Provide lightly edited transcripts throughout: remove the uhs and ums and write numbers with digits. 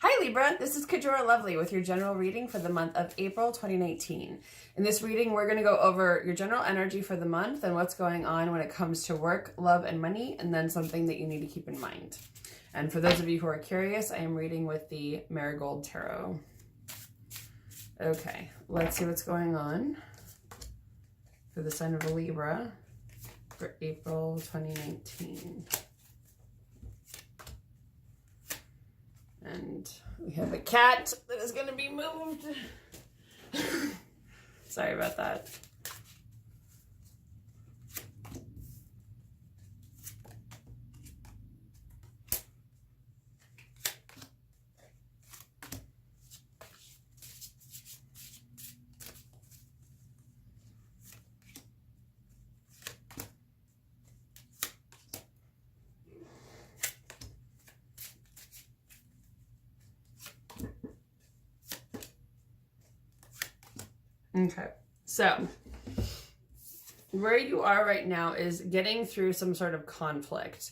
Hi Libra, this is Kajora Lovely with your general reading for the month of April 2019. In this reading, we're going to go over your general energy for the month and what's going on when it comes to work, love, and money, and then something that you need to keep in mind. And for those of you who are curious, I am reading with the Marigold Tarot. Okay, let's see what's going on for the sign of a Libra for April 2019. And we have a cat that is going to be moved. Sorry about that. Okay, so where you are right now is getting through some sort of conflict.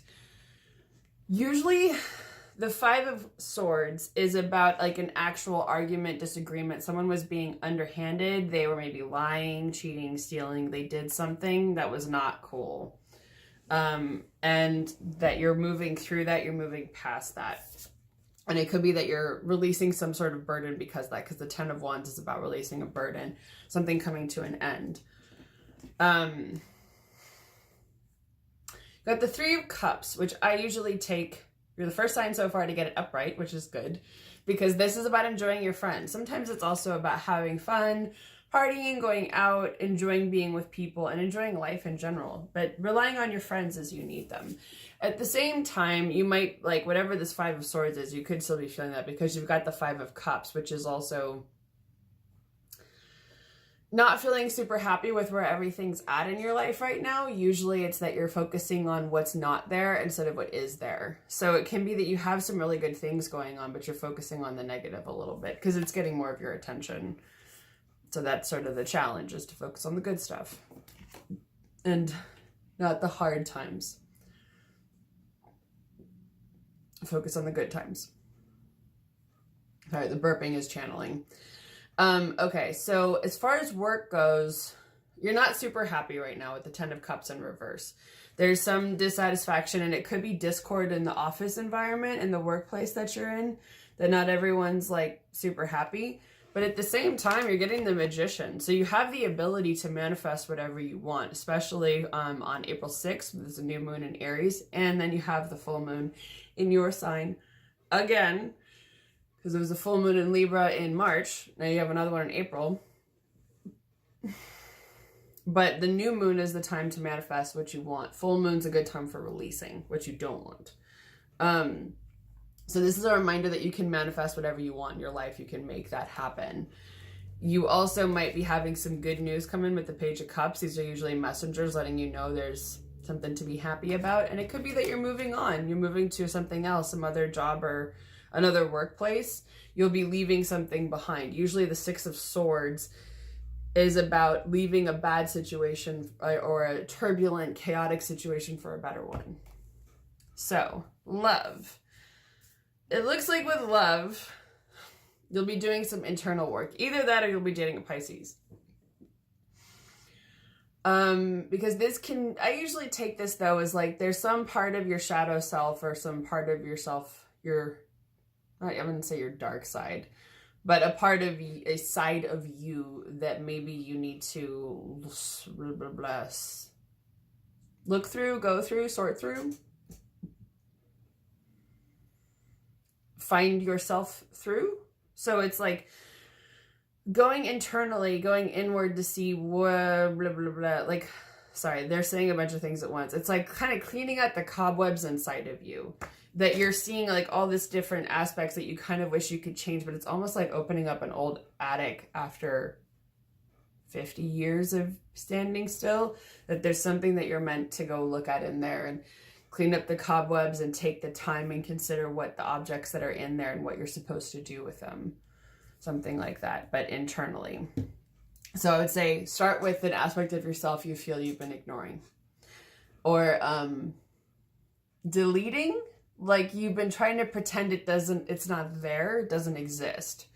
Usually the Five of Swords is about like an actual argument, disagreement. Someone was being underhanded. They were maybe lying, cheating, stealing. They did something that was not cool. And that you're moving through that, you're moving past that. And it could be that you're releasing some sort of burden because the Ten of Wands is about releasing a burden, something coming to an end. Got the Three of Cups, which I usually take, you're the first sign so far to get it upright, which is good, because this is about enjoying your friends. Sometimes it's also about having fun, partying, going out, enjoying being with people, and enjoying life in general, but relying on your friends as you need them. At the same time, you might, like, whatever this Five of Swords is, you could still be feeling that because you've got the Five of Cups, which is also not feeling super happy with where everything's at in your life right now. Usually it's that you're focusing on what's not there instead of what is there. So it can be that you have some really good things going on, but you're focusing on the negative a little bit because it's getting more of your attention. So that's sort of the challenge, is to focus on the good stuff and not the hard times. Focus on the good times. All right, the burping is channeling. Okay, so as far as work goes, you're not super happy right now with the Ten of Cups in reverse. There's some dissatisfaction, and it could be discord in the office environment, in the workplace that you're in, that not everyone's like super happy. But at the same time, you're getting the Magician. So you have the ability to manifest whatever you want, especially on April 6th, there's a new moon in Aries, and then you have the full moon in your sign again, because there was a full moon in Libra in March. Now you have another one in April. But the new moon is the time to manifest what you want. Full moon's a good time for releasing what you don't want. So this is a reminder that you can manifest whatever you want in your life. You can make that happen. You also might be having some good news come in with the Page of Cups. These are usually messengers letting you know there's something to be happy about. And it could be that you're moving on. You're moving to something else, some other job or another workplace. You'll be leaving something behind. Usually the Six of Swords is about leaving a bad situation or a turbulent, chaotic situation for a better one. So, love. It looks like with love, you'll be doing some internal work. Either that or you'll be dating a Pisces. Because this can, I usually take this though as like there's some part of your shadow self or some part of yourself, I wouldn't say your dark side, but a side of you that maybe you need to look through, go through, sort through. Find yourself through. So it's like going internally, going inward to see blah, blah, blah, blah. Like, sorry, they're saying a bunch of things at once. It's like kind of cleaning out the cobwebs inside of you, that you're seeing like all this different aspects that you kind of wish you could change, but it's almost like opening up an old attic after 50 years of standing still, that there's something that you're meant to go look at in there and clean up the cobwebs and take the time and consider what the objects that are in there and what you're supposed to do with them. Something like that, but internally. So I would say start with an aspect of yourself you feel you've been ignoring. Or deleting like you've been trying to pretend it's not there, it doesn't exist.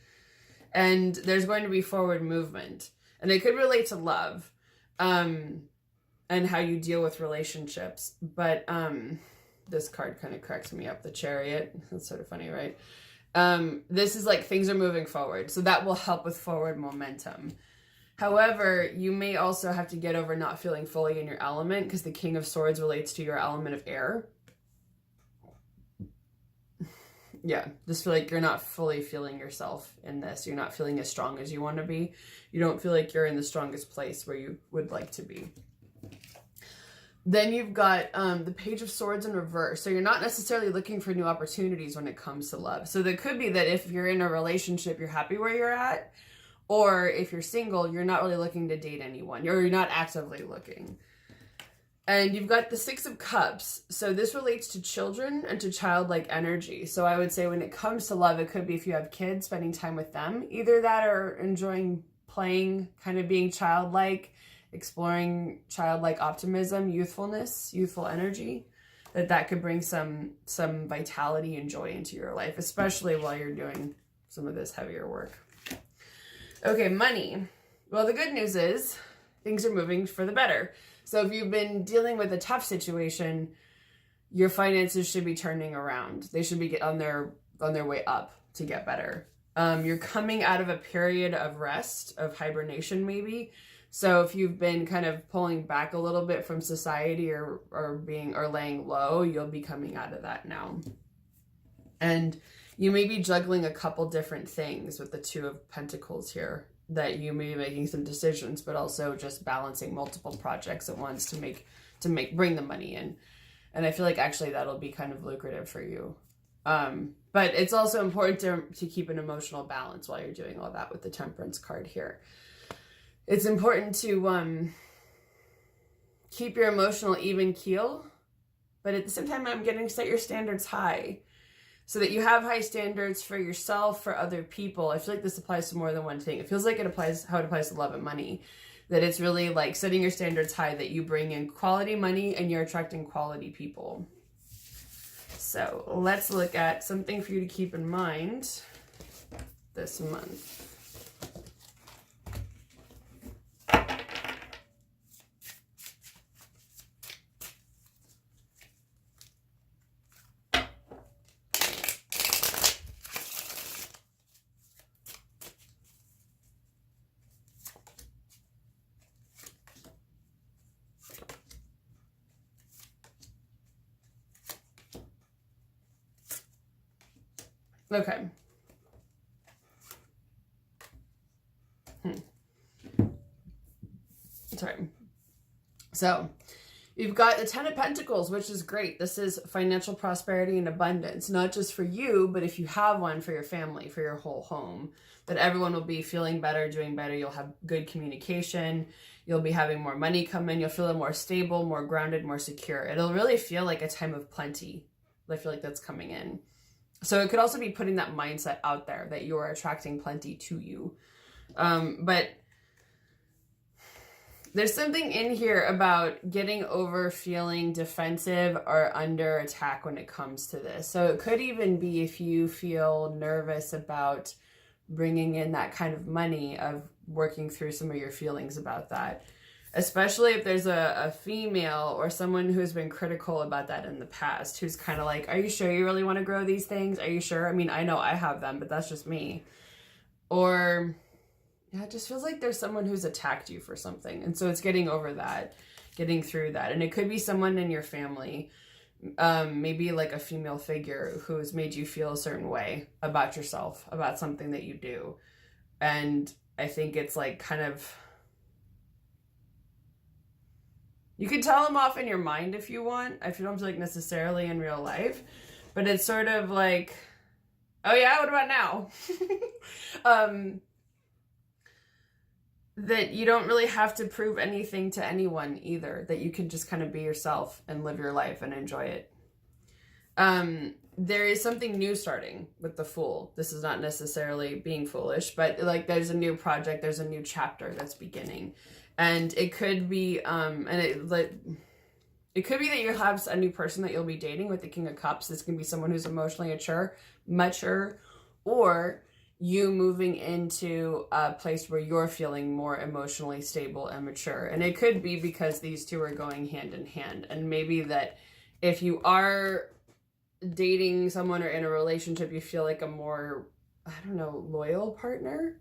And there's going to be forward movement. And it could relate to love, and how you deal with relationships. But this card kind of cracks me up, the Chariot. That's sort of funny, right? This is like things are moving forward. So that will help with forward momentum. However, you may also have to get over not feeling fully in your element, because the King of Swords relates to your element of air. Yeah, just feel like you're not fully feeling yourself in this. You're not feeling as strong as you want to be. You don't feel like you're in the strongest place where you would like to be. Then you've got the Page of Swords in reverse. So you're not necessarily looking for new opportunities when it comes to love. So there could be that if you're in a relationship, you're happy where you're at. Or if you're single, you're not really looking to date anyone. Or you're not actively looking. And you've got the Six of Cups. So this relates to children and to childlike energy. So I would say when it comes to love, it could be if you have kids, spending time with them. Either that or enjoying playing, kind of being childlike, exploring childlike optimism, youthfulness, youthful energy. That could bring some vitality and joy into your life, especially while you're doing some of this heavier work. Okay, money. Well, the good news is things are moving for the better. So if you've been dealing with a tough situation, your finances should be turning around. They should be on their way up to get better. You're coming out of a period of rest, of hibernation maybe. So if you've been kind of pulling back a little bit from society or laying low, you'll be coming out of that now. And you may be juggling a couple different things with the Two of Pentacles here, that you may be making some decisions, but also just balancing multiple projects at once to bring the money in. And I feel like actually that'll be kind of lucrative for you. But it's also important to keep an emotional balance while you're doing all that with the Temperance card here. It's important to keep your emotional even keel, but at the same time, I'm getting set your standards high, so that you have high standards for yourself, for other people. I feel like this applies to more than one thing. It feels like how it applies to love and money. That it's really like setting your standards high, that you bring in quality money and you're attracting quality people. So let's look at something for you to keep in mind this month. Okay. Sorry. So you've got the Ten of Pentacles, which is great. This is financial prosperity and abundance, not just for you, but if you have one, for your family, for your whole home, that everyone will be feeling better, doing better. You'll have good communication. You'll be having more money come in. You'll feel more stable, more grounded, more secure. It'll really feel like a time of plenty. I feel like that's coming in. So it could also be putting that mindset out there that you are attracting plenty to you. But there's something in here about getting over feeling defensive or under attack when it comes to this. So it could even be if you feel nervous about bringing in that kind of money, of working through some of your feelings about that. Especially if there's a female or someone who's been critical about that in the past, who's kind of like, are you sure you really want to grow these things? Are you sure? I mean, I know I have them, but that's just me. Or yeah, it just feels like there's someone who's attacked you for something. And so it's getting over that, getting through that. And it could be someone in your family, maybe like a female figure who's made you feel a certain way about yourself, about something that you do. And I think it's like kind of, you can tell them off in your mind if you want. I don't feel like necessarily in real life, but it's sort of like, oh yeah, what about now? That you don't really have to prove anything to anyone either, that you can just kind of be yourself and live your life and enjoy it. There is something new starting with the Fool. This is not necessarily being foolish, but like there's a new project, there's a new chapter that's beginning. And it could be, it It could be that you have a new person that you'll be dating with the King of Cups. This can be someone who's emotionally mature, or you moving into a place where you're feeling more emotionally stable and mature. And it could be because these two are going hand in hand. And maybe that if you are dating someone or in a relationship, you feel like a more, I don't know, loyal partner.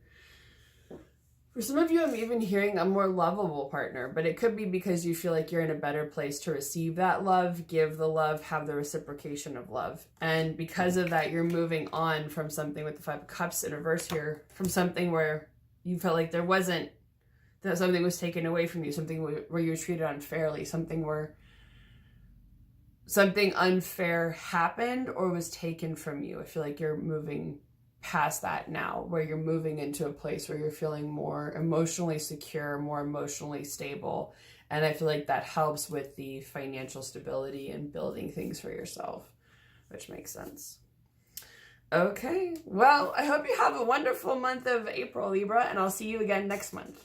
For some of you, I'm even hearing a more lovable partner, but it could be because you feel like you're in a better place to receive that love, give the love, have the reciprocation of love. And because of that, you're moving on from something with the Five of Cups in reverse here, from something where you felt like there wasn't, that something was taken away from you, something where you were treated unfairly, something where something unfair happened or was taken from you. I feel like you're moving past that now, where you're moving into a place where you're feeling more emotionally secure, more emotionally stable. And I feel like that helps with the financial stability and building things for yourself, which makes sense. Okay, well, I hope you have a wonderful month of April, Libra, and I'll see you again next month.